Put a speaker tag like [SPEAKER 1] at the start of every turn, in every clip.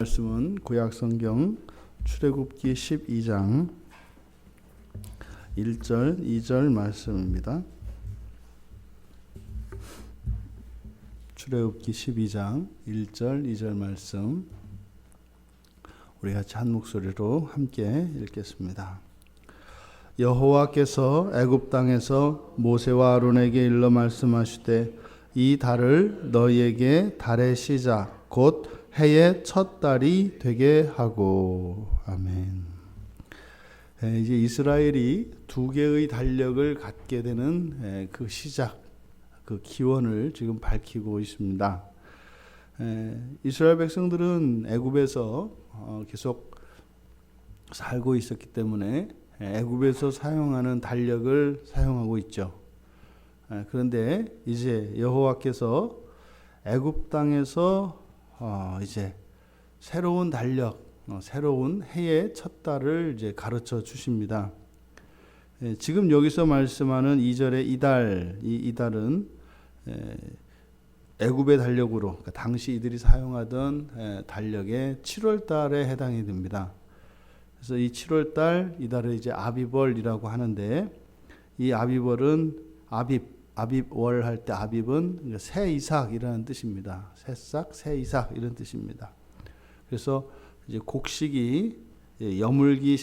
[SPEAKER 1] 말씀은 구약성경 출애굽기 12장 1절 2절 말씀입니다. 출애굽기 12장 1절 2절 말씀 우리 같이 한 목소리로 함께 읽겠습니다. 여호와께서 애굽 땅에서 모세와 아론에게 일러 말씀하시되 이 달을 너희에게 달의 시작 곧 해의 첫 달이 되게 하고. 아멘. 이제 이스라엘이 두 개의 달력을 갖게 되는 그 시작, 그 기원을 지금 밝히고 있습니다. 이스라엘 백성들은 애굽에서 계속 살고 있었기 때문에 애굽에서 사용하는 달력을 사용하고 있죠. 그런데 이제 여호와께서 애굽 땅에서 이제 새로운 달력, 새로운 해의 첫 달을 이제 가르쳐 주십니다. 지금 여기서 말씀하는 2절의 이 달은 애굽의 달력으로, 그러니까 당시 이들이 사용하던 달력의 7월 달에 해당이 됩니다. 그래서 이 7월 달, 이 달을 이제 아비벌이라고 하는데, 이 아비벌은 아빕월 할 때 아빕은 새 이삭이라는 뜻입니다. 새싹, 새 이삭 이런 뜻입니다. 그래서 이제 곡식이 여물기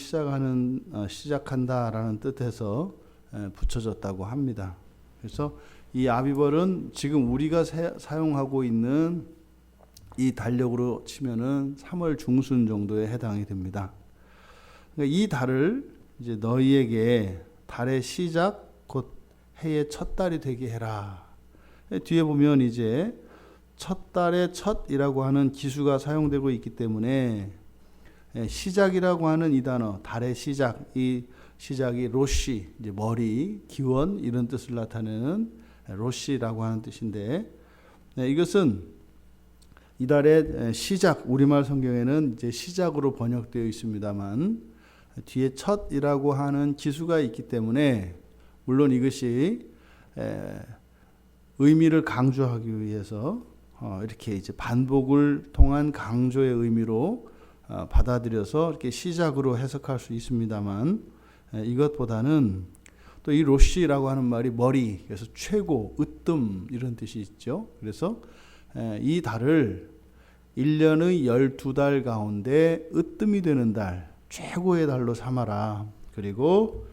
[SPEAKER 1] 시작한다라는 뜻에서 붙여졌다고 합니다. 그래서 이 아비벌은 지금 우리가 사용하고 있는 이 달력으로 치면은 3월 중순 정도에 해당이 됩니다. 그러니까 이 달을 이제 너희에게 달의 시작 곧 해의 첫 달이 되게 해라. 뒤에 보면 이제 첫 달의 첫이라고 하는 기수가 사용되고 있기 때문에 시작이라고 하는 이 단어, 달의 시작, 이 시작이 로시, 이제 머리, 기원 이런 뜻을 나타내는 로시라고 하는 뜻인데, 이것은 이 달의 시작, 우리말 성경에는 이제 시작으로 번역되어 있습니다만 뒤에 첫이라고 하는 기수가 있기 때문에 물론 이것이 의미를 강조하기 위해서 이렇게 이제 반복을 통한 강조의 의미로 받아들여서 이렇게 시작으로 해석할 수 있습니다만, 이것보다는 또 이 로시라고 하는 말이 머리, 그래서 최고, 으뜸 이런 뜻이 있죠. 그래서 이 달을 1년의 12달 가운데 으뜸이 되는 달, 최고의 달로 삼아라. 그리고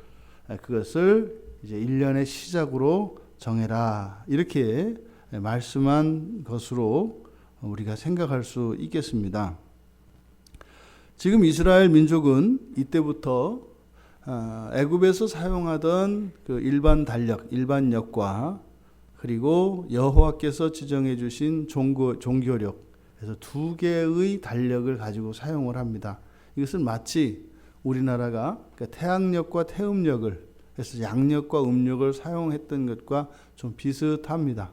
[SPEAKER 1] 그것을 이제 1년의 시작으로 정해라. 이렇게 말씀한 것으로 우리가 생각할 수 있겠습니다. 지금 이스라엘 민족은 이때부터 애굽에서 사용하던 그 일반 달력, 일반 역과 그리고 여호와께서 지정해 주신 종교력, 그래서 두 개의 달력을 가지고 사용을 합니다. 이것은 마치 우리나라가 태양력과 태음력을, 그래서 양력과 음력을 사용했던 것과 좀 비슷합니다.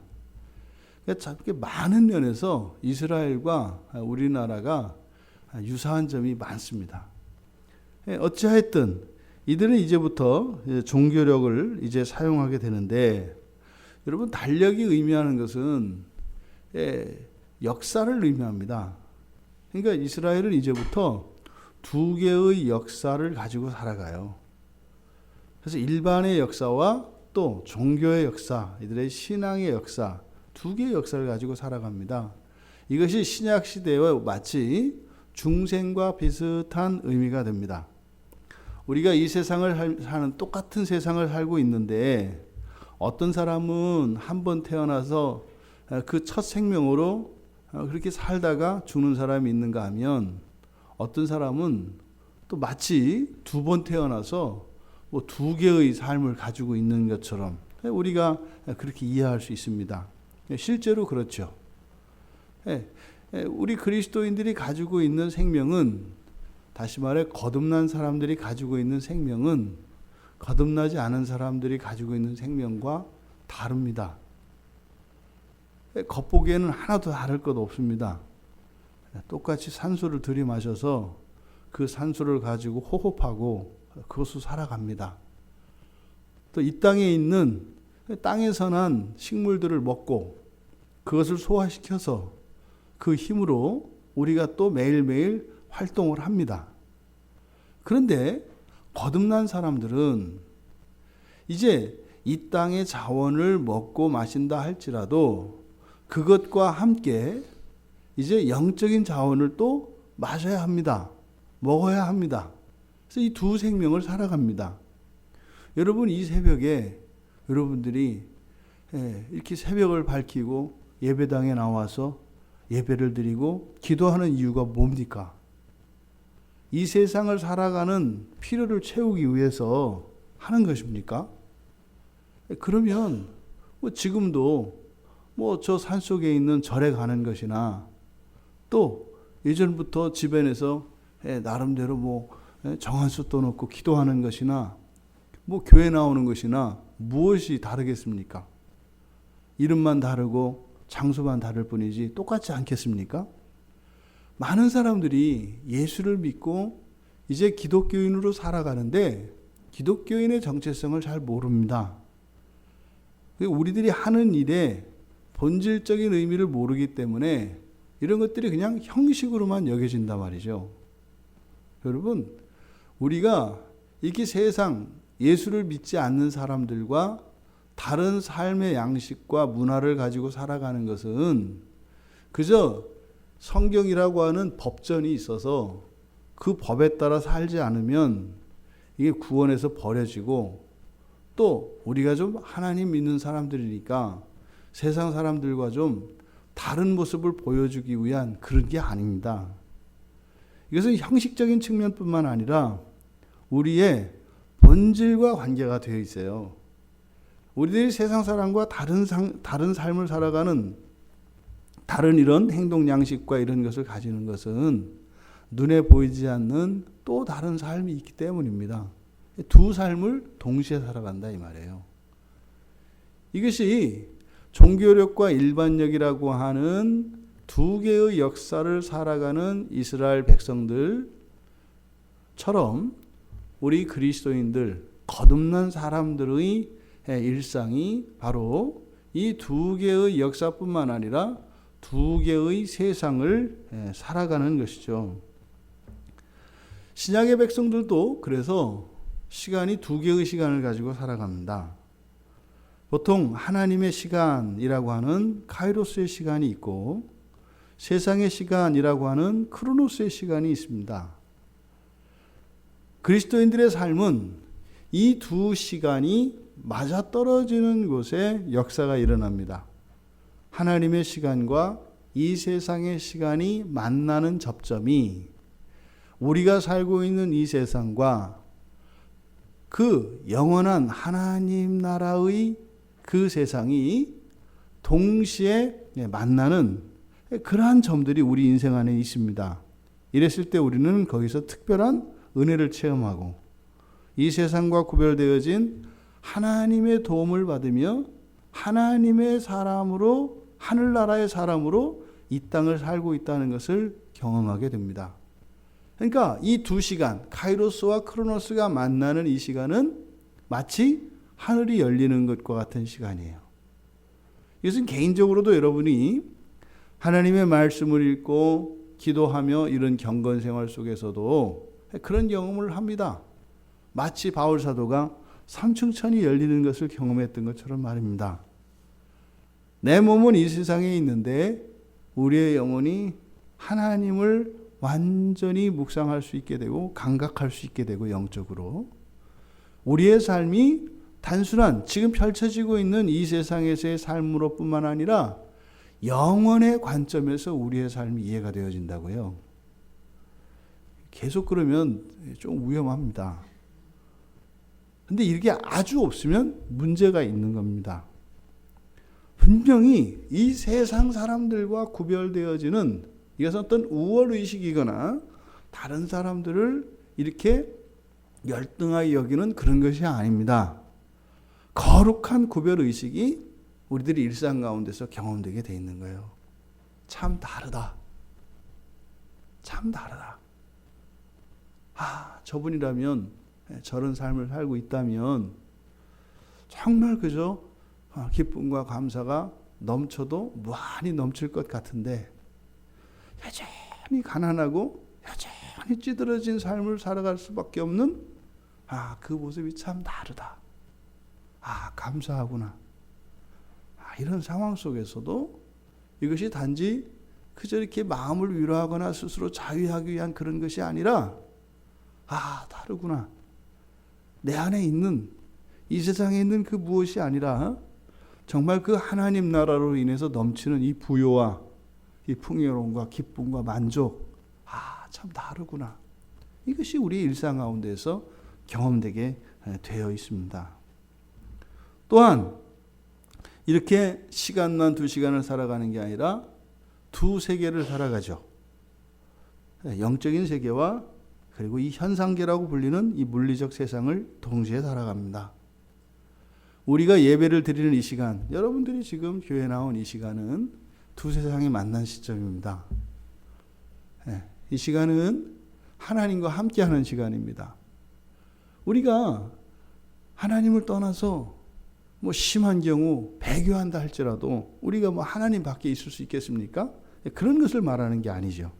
[SPEAKER 1] 그러니까 많은 면에서 이스라엘과 우리나라가 유사한 점이 많습니다. 어찌하였든 이들은 이제부터 종교력을 이제 사용하게 되는데, 여러분 달력이 의미하는 것은 역사를 의미합니다. 그러니까 이스라엘은 이제부터 두 개의 역사를 가지고 살아가요. 그래서 일반의 역사와 또 종교의 역사, 이들의 신앙의 역사, 두 개의 역사를 가지고 살아갑니다. 이것이 신약 시대와 마치 중생과 비슷한 의미가 됩니다. 우리가 이 세상을 사는 똑같은 세상을 살고 있는데, 어떤 사람은 한 번 태어나서 그 첫 생명으로 그렇게 살다가 죽는 사람이 있는가 하면, 어떤 사람은 또 마치 두 번 태어나서 두 개의 삶을 가지고 있는 것처럼 우리가 그렇게 이해할 수 있습니다. 실제로 그렇죠. 우리 그리스도인들이 가지고 있는 생명은, 다시 말해 거듭난 사람들이 가지고 있는 생명은 거듭나지 않은 사람들이 가지고 있는 생명과 다릅니다. 겉보기에는 하나도 다를 것 없습니다. 똑같이 산소를 들이마셔서 그 산소를 가지고 호흡하고 그것으로 살아갑니다. 또 이 땅에 있는 땅에서 난 식물들을 먹고 그것을 소화시켜서 그 힘으로 우리가 또 매일매일 활동을 합니다. 그런데 거듭난 사람들은 이제 이 땅의 자원을 먹고 마신다 할지라도 그것과 함께 이제 영적인 자원을 또 마셔야 합니다. 먹어야 합니다. 그래서 이 두 생명을 살아갑니다. 여러분, 이 새벽에 여러분들이 이렇게 새벽을 밝히고 예배당에 나와서 예배를 드리고 기도하는 이유가 뭡니까? 이 세상을 살아가는 필요를 채우기 위해서 하는 것입니까? 그러면 지금도 저 산속에 있는 절에 가는 것이나 또 예전부터 집안에서 나름대로 정한수 떠놓고 기도하는 것이나 교회 나오는 것이나 무엇이 다르겠습니까? 이름만 다르고 장소만 다를 뿐이지 똑같지 않겠습니까? 많은 사람들이 예수를 믿고 이제 기독교인으로 살아가는데 기독교인의 정체성을 잘 모릅니다. 우리들이 하는 일에 본질적인 의미를 모르기 때문에 이런 것들이 그냥 형식으로만 여겨진단 말이죠. 여러분, 우리가 이렇게 세상 예수를 믿지 않는 사람들과 다른 삶의 양식과 문화를 가지고 살아가는 것은 그저 성경이라고 하는 법전이 있어서 그 법에 따라 살지 않으면 이게 구원에서 버려지고, 또 우리가 좀 하나님 믿는 사람들이니까 세상 사람들과 좀 다른 모습을 보여주기 위한 그런 게 아닙니다. 이것은 형식적인 측면뿐만 아니라 우리의 본질과 관계가 되어 있어요. 우리들이 세상 사람과 다른 삶을 살아가는 다른 이런 행동 양식과 이런 것을 가지는 것은 눈에 보이지 않는 또 다른 삶이 있기 때문입니다. 두 삶을 동시에 살아간다 이 말이에요. 이것이 종교력과 일반력이라고 하는 두 개의 역사를 살아가는 이스라엘 백성들처럼 우리 그리스도인들, 거듭난 사람들의 일상이 바로 이 두 개의 역사뿐만 아니라 두 개의 세상을 살아가는 것이죠. 신약의 백성들도 그래서 시간이 두 개의 시간을 가지고 살아갑니다. 보통 하나님의 시간이라고 하는 카이로스의 시간이 있고 세상의 시간이라고 하는 크로노스의 시간이 있습니다. 그리스도인들의 삶은 이 두 시간이 맞아떨어지는 곳에 역사가 일어납니다. 하나님의 시간과 이 세상의 시간이 만나는 접점이 우리가 살고 있는 이 세상과 그 영원한 하나님 나라의 그 세상이 동시에 만나는 그러한 점들이 우리 인생 안에 있습니다. 이랬을 때 우리는 거기서 특별한 은혜를 체험하고 이 세상과 구별되어진 하나님의 도움을 받으며 하나님의 사람으로, 하늘나라의 사람으로 이 땅을 살고 있다는 것을 경험하게 됩니다. 그러니까 이 두 시간, 카이로스와 크로노스가 만나는 이 시간은 마치 하늘이 열리는 것과 같은 시간이에요. 이것은 개인적으로도 여러분이 하나님의 말씀을 읽고 기도하며 이런 경건 생활 속에서도 그런 경험을 합니다. 마치 바울 사도가 삼층천이 열리는 것을 경험했던 것처럼 말입니다. 내 몸은 이 세상에 있는데 우리의 영혼이 하나님을 완전히 묵상할 수 있게 되고 감각할 수 있게 되고, 영적으로 우리의 삶이 단순한 지금 펼쳐지고 있는 이 세상에서의 삶으로 뿐만 아니라 영원의 관점에서 우리의 삶이 이해가 되어진다고요. 계속 그러면 좀 위험합니다. 근데 이게 아주 없으면 문제가 있는 겁니다. 분명히 이 세상 사람들과 구별되어지는, 이것은 어떤 우월의식이거나 다른 사람들을 이렇게 열등하게 여기는 그런 것이 아닙니다. 거룩한 구별의식이 우리들이 일상 가운데서 경험되게 돼 있는 거예요. 참 다르다. 참 다르다. 저분이라면, 저런 삶을 살고 있다면 정말 그저 기쁨과 감사가 넘쳐도 무한히 넘칠 것 같은데 여전히 가난하고 여전히 찌들어진 삶을 살아갈 수밖에 없는 그 모습이 참 다르다. 감사하구나. 이런 상황 속에서도 이것이 단지 그저 이렇게 마음을 위로하거나 스스로 자위하기 위한 그런 것이 아니라 다르구나. 내 안에 있는 이 세상에 있는 그 무엇이 아니라 정말 그 하나님 나라로 인해서 넘치는 이 부요와 이 풍요로움과 기쁨과 만족, 참 다르구나. 이것이 우리 일상 가운데서 경험되게 되어 있습니다. 또한 이렇게 시간만 2시간을 살아가는 게 아니라 두 세계를 살아가죠. 영적인 세계와 그리고 이 현상계라고 불리는 이 물리적 세상을 동시에 살아갑니다. 우리가 예배를 드리는 이 시간, 여러분들이 지금 교회 나온 이 시간은 두 세상이 만난 시점입니다. 이 시간은 하나님과 함께하는 시간입니다. 우리가 하나님을 떠나서 심한 경우 배교한다 할지라도 우리가 하나님 밖에 있을 수 있겠습니까? 그런 것을 말하는 게 아니죠.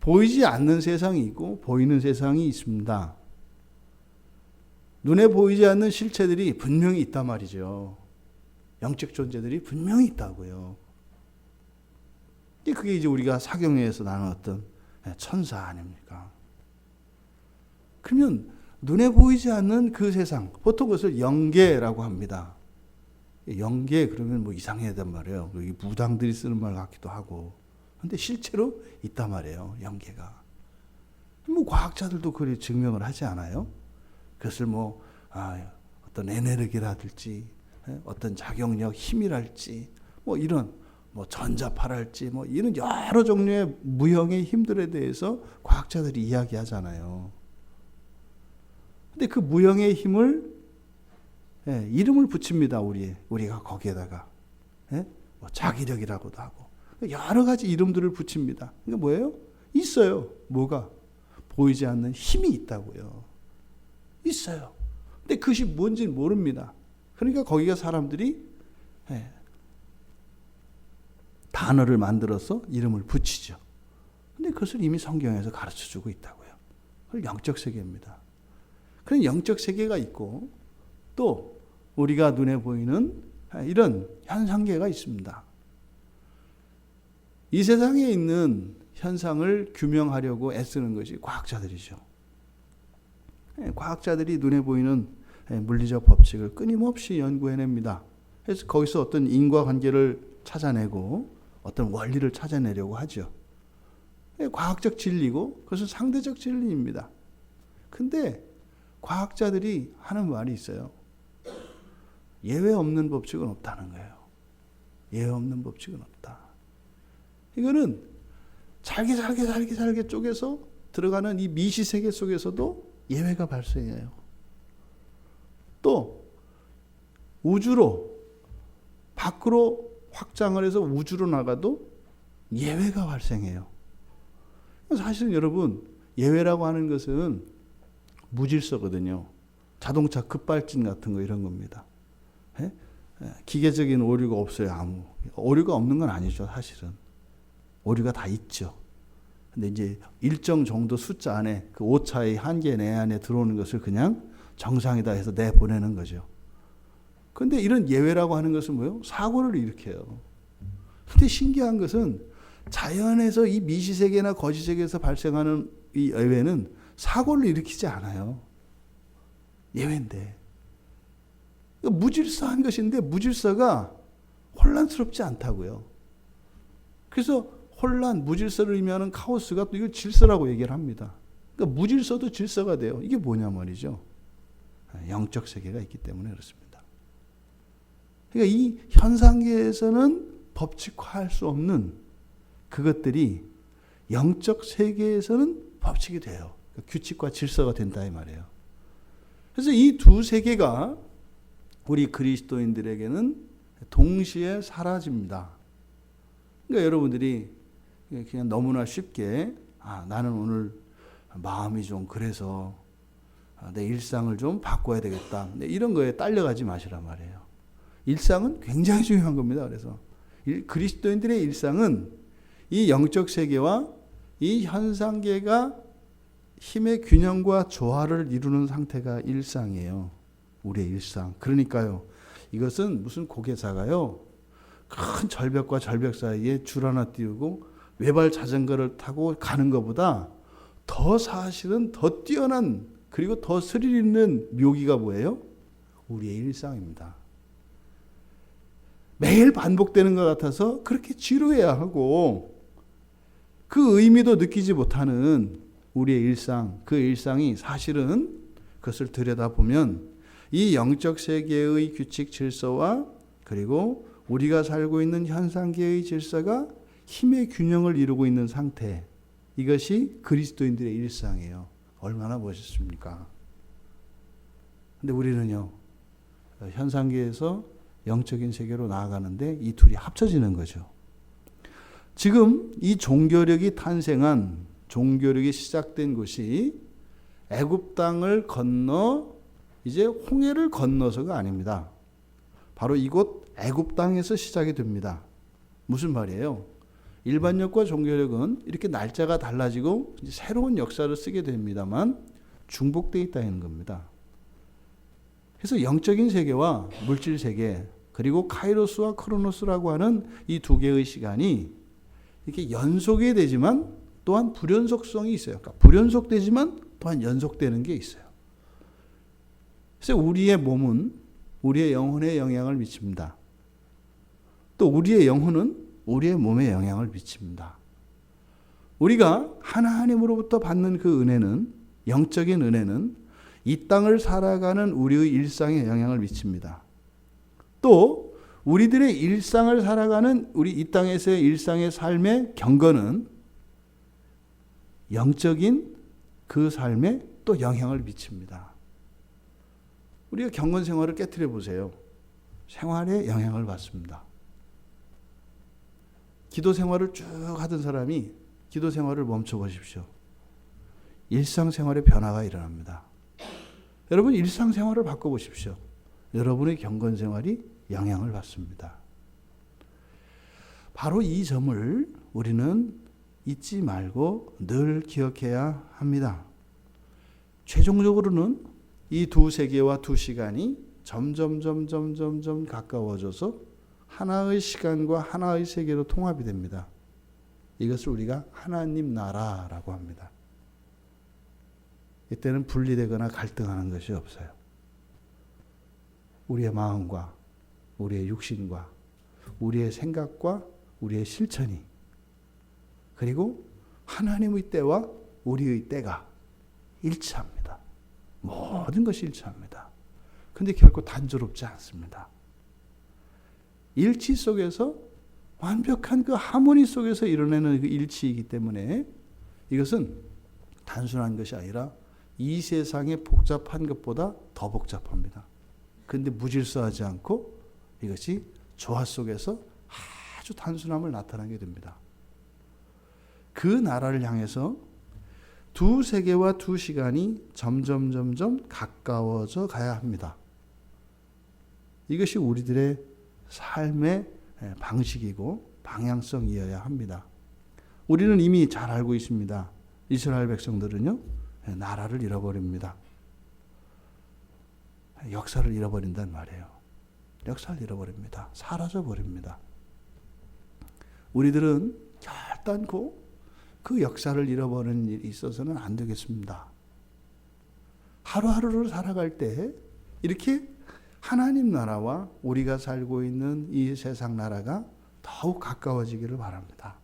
[SPEAKER 1] 보이지 않는 세상이 있고 보이는 세상이 있습니다. 눈에 보이지 않는 실체들이 분명히 있단 말이죠. 영적 존재들이 분명히 있다고요. 그게 이제 우리가 사경에서 나눴던 천사 아닙니까? 그러면 눈에 보이지 않는 그 세상, 보통 그것을 영계라고 합니다. 영계 그러면 이상하단 말이에요. 여기 무당들이 쓰는 말 같기도 하고. 근데 실제로 있단 말이에요. 영계가. 과학자들도 그걸 증명을 하지 않아요? 그것을 어떤 에너지라든지 어떤 작용력, 힘이랄지 이런 전자파랄지 이런 여러 종류의 무형의 힘들에 대해서 과학자들이 이야기하잖아요. 근데 그 무형의 힘을 이름을 붙입니다. 우리가 거기에다가 자기력이라고도 하고 여러 가지 이름들을 붙입니다. 그게 뭐예요? 있어요. 뭐가? 보이지 않는 힘이 있다고요. 있어요. 근데 그것이 뭔지는 모릅니다. 그러니까 거기가 사람들이 단어를 만들어서 이름을 붙이죠. 근데 그것을 이미 성경에서 가르쳐주고 있다고요. 그걸 영적 세계입니다. 그런 영적 세계가 있고 또 우리가 눈에 보이는 이런 현상계가 있습니다. 이 세상에 있는 현상을 규명하려고 애쓰는 것이 과학자들이죠. 과학자들이 눈에 보이는 물리적 법칙을 끊임없이 연구해냅니다. 그래서 거기서 어떤 인과관계를 찾아내고 어떤 원리를 찾아내려고 하죠. 과학적 진리고 그것은 상대적 진리입니다. 근데 과학자들이 하는 말이 있어요. 예외 없는 법칙은 없다는 거예요. 예외 없는 법칙은 없다. 이거는 잘게 쪼개서 들어가는 이 미시세계 속에서도 예외가 발생해요. 또 우주로 밖으로 확장을 해서 우주로 나가도 예외가 발생해요. 사실은 여러분 예외라고 하는 것은 무질서거든요. 자동차 급발진 같은 거 이런 겁니다. 기계적인 오류가 없어요. 아무 오류가 없는 건 아니죠. 사실은 오류가 다 있죠. 근데 이제 일정 정도 숫자 안에 그 오차의 한계 내 안에 들어오는 것을 그냥 정상이다 해서 내보내는 거죠. 근데 이런 예외라고 하는 것은 뭐예요? 사고를 일으켜요. 근데 신기한 것은 자연에서 이 미시세계나 거시세계에서 발생하는 이 예외는 사고를 일으키지 않아요. 예외인데. 무질서한 것인데 무질서가 혼란스럽지 않다고요. 그래서 혼란, 무질서를 의미하는 카오스가 또 이걸 질서라고 얘기를 합니다. 그러니까 무질서도 질서가 돼요. 이게 뭐냐 말이죠. 영적 세계가 있기 때문에 그렇습니다. 그러니까 이 현상계에서는 법칙화할 수 없는 그것들이 영적 세계에서는 법칙이 돼요. 그러니까 규칙과 질서가 된다 이 말이에요. 그래서 이 두 세계가 우리 그리스도인들에게는 동시에 사라집니다. 그러니까 여러분들이 그냥 너무나 쉽게 나는 오늘 마음이 좀 그래서 내 일상을 좀 바꿔야 되겠다. 이런 거에 딸려가지 마시란 말이에요. 일상은 굉장히 중요한 겁니다. 그래서 그리스도인들의 일상은 이 영적 세계와 이 현상계가 힘의 균형과 조화를 이루는 상태가 일상이에요. 우리의 일상. 그러니까요. 이것은 무슨 고개사가요. 큰 절벽과 절벽 사이에 줄 하나 띄우고 외발 자전거를 타고 가는 것보다 더 사실은 더 뛰어난 그리고 더 스릴 있는 묘기가 뭐예요? 우리의 일상입니다. 매일 반복되는 것 같아서 그렇게 지루해야 하고 그 의미도 느끼지 못하는 우리의 일상, 그 일상이 사실은 그것을 들여다보면 이 영적 세계의 규칙 질서와 그리고 우리가 살고 있는 현상계의 질서가 힘의 균형을 이루고 있는 상태, 이것이 그리스도인들의 일상이에요. 얼마나 멋있습니까? 근데 우리는요, 현상계에서 영적인 세계로 나아가는데 이 둘이 합쳐지는 거죠. 지금 이 종교력이 탄생한, 종교력이 시작된 곳이 애굽 땅을 건너 이제 홍해를 건너서가 아닙니다. 바로 이곳 애굽 땅에서 시작이 됩니다. 무슨 말이에요? 일반력과 종교력은 이렇게 날짜가 달라지고 이제 새로운 역사를 쓰게 됩니다만 중복되어 있다는 겁니다. 그래서 영적인 세계와 물질 세계 그리고 카이로스와 크로노스라고 하는 이 두 개의 시간이 이렇게 연속이 되지만 또한 불연속성이 있어요. 그러니까 불연속되지만 또한 연속되는 게 있어요. 그래서 우리의 몸은 우리의 영혼에 영향을 미칩니다. 또 우리의 영혼은 우리의 몸에 영향을 미칩니다. 우리가 하나님으로부터 받는 그 은혜는, 영적인 은혜는 이 땅을 살아가는 우리의 일상에 영향을 미칩니다. 또 우리들의 일상을 살아가는 우리 이 땅에서의 일상의 삶의 경건은 영적인 그 삶에 또 영향을 미칩니다. 우리가 경건 생활을 깨트려 보세요. 생활에 영향을 받습니다. 기도 생활을 쭉 하던 사람이 기도 생활을 멈춰 보십시오. 일상생활의 변화가 일어납니다. 여러분 일상생활을 바꿔보십시오. 여러분의 경건 생활이 영향을 받습니다. 바로 이 점을 우리는 잊지 말고 늘 기억해야 합니다. 최종적으로는 이 두 세계와 두 시간이 점점 가까워져서 하나의 시간과 하나의 세계로 통합이 됩니다. 이것을 우리가 하나님 나라라고 합니다. 이때는 분리되거나 갈등하는 것이 없어요. 우리의 마음과 우리의 육신과 우리의 생각과 우리의 실천이 그리고 하나님의 때와 우리의 때가 일치합니다. 모든 것이 일치합니다. 그런데 결코 단조롭지 않습니다. 일치 속에서 완벽한 그 하모니 속에서 이뤄내는 그 일치이기 때문에 이것은 단순한 것이 아니라 이 세상의 복잡한 것보다 더 복잡합니다. 그런데 무질서하지 않고 이것이 조화 속에서 아주 단순함을 나타나게 됩니다. 그 나라를 향해서 두 세계와 두 시간이 점점 가까워져 가야 합니다. 이것이 우리들의 삶의 방식이고 방향성이어야 합니다. 우리는 이미 잘 알고 있습니다. 이스라엘 백성들은요, 나라를 잃어버립니다. 역사를 잃어버린단 말이에요. 역사를 잃어버립니다. 사라져버립니다. 우리들은 결단코 그 역사를 잃어버리는 일이 있어서는 안 되겠습니다. 하루하루를 살아갈 때 이렇게 하나님 나라와 우리가 살고 있는 이 세상 나라가 더욱 가까워지기를 바랍니다.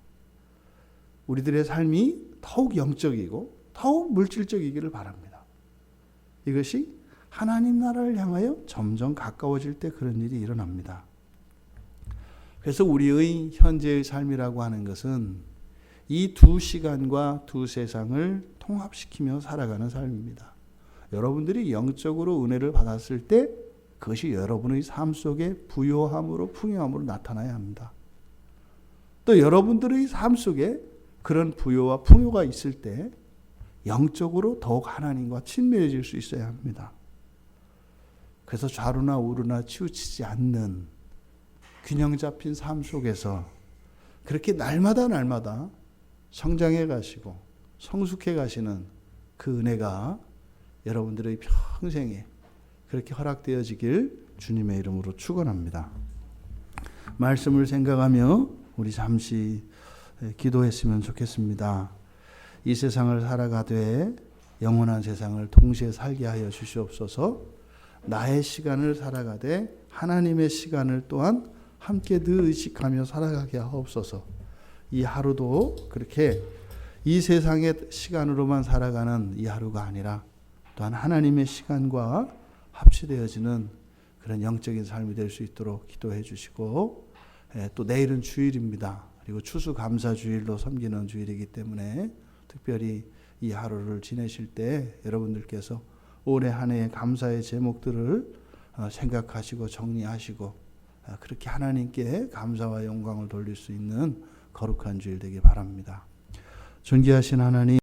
[SPEAKER 1] 우리들의 삶이 더욱 영적이고 더욱 물질적이기를 바랍니다. 이것이 하나님 나라를 향하여 점점 가까워질 때 그런 일이 일어납니다. 그래서 우리의 현재의 삶이라고 하는 것은 이 두 시간과 두 세상을 통합시키며 살아가는 삶입니다. 여러분들이 영적으로 은혜를 받았을 때 그것이 여러분의 삶 속에 부요함으로 풍요함으로 나타나야 합니다. 또 여러분들의 삶 속에 그런 부요와 풍요가 있을 때 영적으로 더욱 하나님과 친밀해질 수 있어야 합니다. 그래서 좌루나 우루나 치우치지 않는 균형 잡힌 삶 속에서 그렇게 날마다 성장해 가시고 성숙해 가시는 그 은혜가 여러분들의 평생에 그렇게 허락되어지길 주님의 이름으로 축원합니다. 말씀을 생각하며 우리 잠시 기도했으면 좋겠습니다. 이 세상을 살아가되 영원한 세상을 동시에 살게 하여 주시옵소서. 나의 시간을 살아가되 하나님의 시간을 또한 함께 늘 의식하며 살아가게 하옵소서. 이 하루도 그렇게 이 세상의 시간으로만 살아가는 이 하루가 아니라 또한 하나님의 시간과 합치되어지는 그런 영적인 삶이 될 수 있도록 기도해 주시고, 또 내일은 주일입니다. 그리고 추수감사주일로 섬기는 주일이기 때문에 특별히 이 하루를 지내실 때 여러분들께서 올해 한 해의 감사의 제목들을 생각하시고 정리하시고 그렇게 하나님께 감사와 영광을 돌릴 수 있는 거룩한 주일 되길 바랍니다. 존귀하신 하나님,